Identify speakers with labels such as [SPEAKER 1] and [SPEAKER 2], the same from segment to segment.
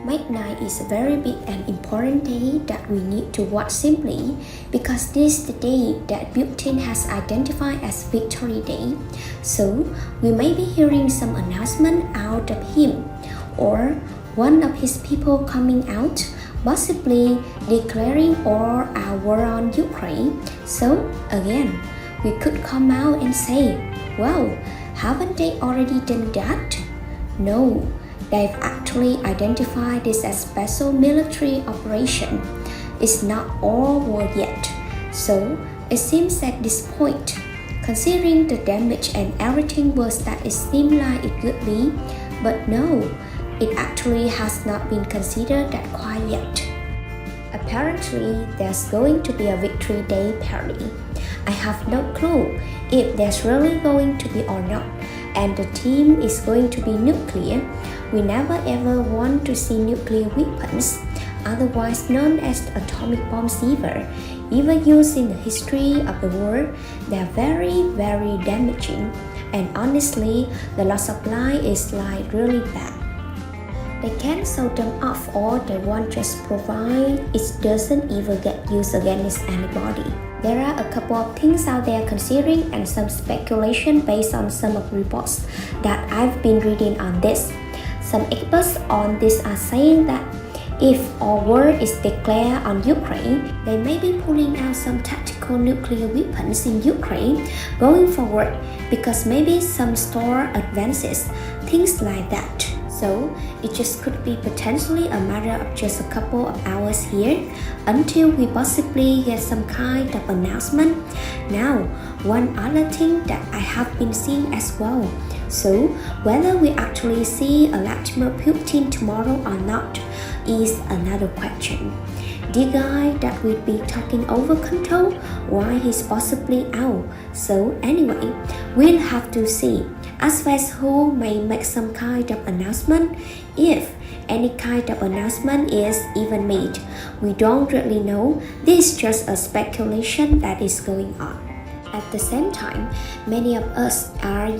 [SPEAKER 1] May 9 is a very big and important day that we need to watch simply because this is the day that Putin has identified as Victory Day. So we may be hearing some announcement out of him or one of his people coming out, possibly declaring all our war on Ukraine. So again, we could come out and say, well, haven't they already done that? No. They've actually identified this as special military operation. It's not all war yet. So it seems at this point, considering the damage and everything was that it seemed like it could be, but no, it actually has not been considered that quite yet. Apparently, there's going to be a Victory Day party. I have no clue if there's really going to be or not, and the theme is going to be nuclear. We never ever want to see nuclear weapons, otherwise known as atomic bombs either. Even used in the history of the world, they're very, very damaging. And honestly, the loss of life is like really bad. They can sell them off all they want, just provide it doesn't even get used against anybody. There are a couple of things out there considering and some speculation based on some of the reports that I've been reading on this. Some experts on this are saying that if all war is declared on Ukraine, they may be pulling out some tactical nuclear weapons in Ukraine going forward because maybe some store advances, things like that. So it just could be potentially a matter of just a couple of hours here until we possibly get some kind of announcement. Now, one other thing that I have been seeing as well. So whether we actually see a Vladimir Putin tomorrow or not is another question. The guy that will be talking over control, why he's possibly out. So anyway, we'll have to see. As well as who may make some kind of announcement, if any kind of announcement is even made. We don't really know. This is just a speculation that is going on. At the same time, many of us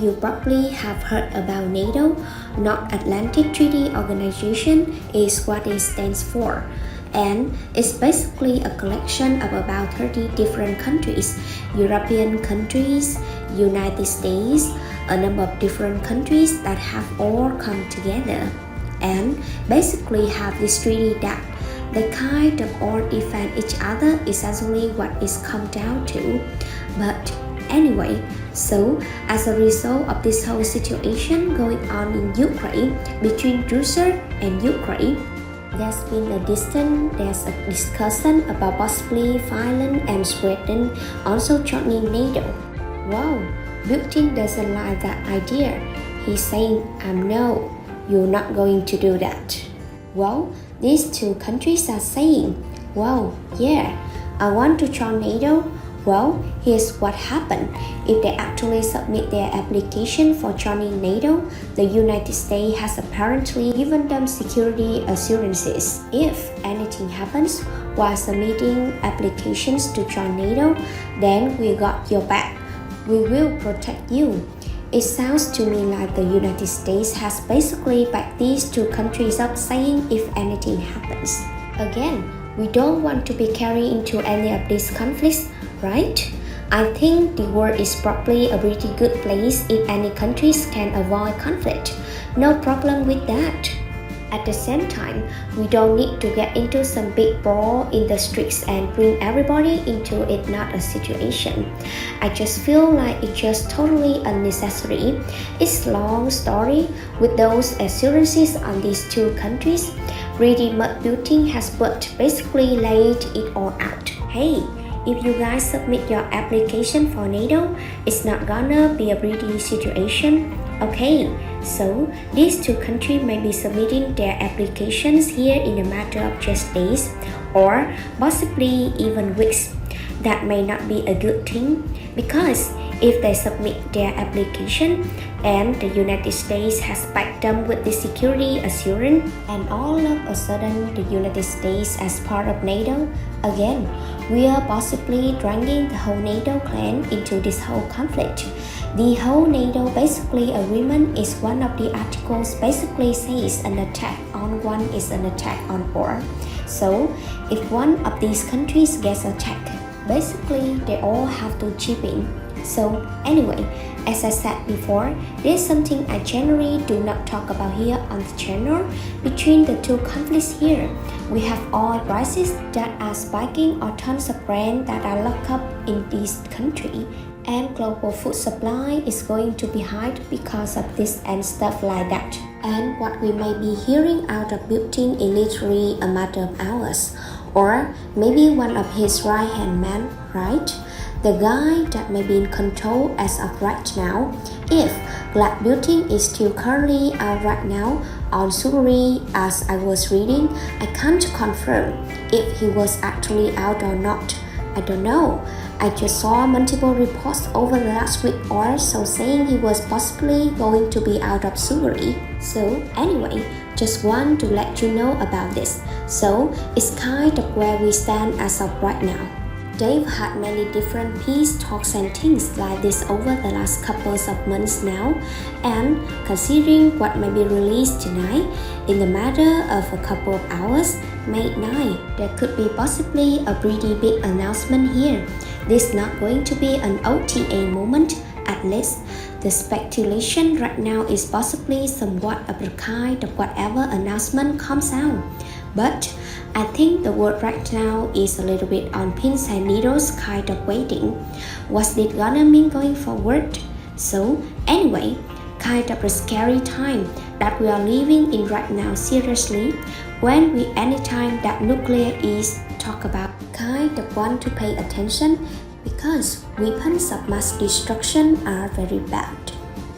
[SPEAKER 1] you probably have heard about NATO. North Atlantic Treaty Organization is what it stands for. And it's basically a collection of about 30 different countries, European countries, United States, a number of different countries that have all come together and basically have this treaty that they kind of all defend each other, essentially what it's come down to. But anyway, so as a result of this whole situation going on in Ukraine between Russia and Ukraine, there's a discussion about possibly Finland and Sweden also joining NATO. Wow, Putin doesn't like that idea. He's saying, no, you're not going to do that. Well, these two countries are saying, well, yeah, I want to join NATO. Well, here's what happened. If they actually submit their application for joining NATO, the United States has apparently given them security assurances. If anything happens while submitting applications to join NATO, then we got your back. We will protect you. It sounds to me like the United States has basically backed these two countries up, saying if anything happens. Again, we don't want to be carried into any of these conflicts, right? I think the world is probably a pretty good place if any countries can avoid conflict. No problem with that. At the same time, we don't need to get into some big brawl in the streets and bring everybody into it, not a situation. I just feel like it's just totally unnecessary. It's a long story with those assurances on these two countries. Pretty much Putin has basically laid it all out. Hey, if you guys submit your application for NATO, it's not gonna be a pretty situation. Okay, so these two countries may be submitting their applications here in a matter of just days or possibly even weeks. That may not be a good thing because if they submit their application and the United States has backed them with the security assurance and all of a sudden the United States as part of NATO, again, we are possibly dragging the whole NATO clan into this whole conflict. The whole NATO basically agreement is one of the articles basically says an attack on one is an attack on all. So if one of these countries gets attacked, basically they all have to chip in. So anyway, as I said before, there's something I generally do not talk about here on the channel. Between the two conflicts here, we have oil prices that are spiking or tons of brand that are locked up in this country, and global food supply is going to be high because of this and stuff like that. And what we may be hearing out of Putin in literally a matter of hours, or maybe one of his right-hand man, right? The guy that may be in control as of right now. If Vladimir is still currently out right now on Sugary as I was reading, I can't confirm if he was actually out or not. I don't know. I just saw multiple reports over the last week or so saying he was possibly going to be out of Sugary. So anyway, just want to let you know about this. So it's kind of where we stand as of right now. They've had many different peace talks and things like this over the last couple of months now, and considering what may be released tonight, in the matter of a couple of hours, May 9, there could be possibly a pretty big announcement here. This is not going to be an OTA moment, at least. The speculation right now is possibly somewhat of the kind of whatever announcement comes out. But I think the world right now is a little bit on pins and needles kind of waiting. What's it gonna mean going forward? So anyway, kind of a scary time that we are living in right now seriously. When we anytime that nuclear is talk about, kind of want to pay attention because weapons of mass destruction are very bad.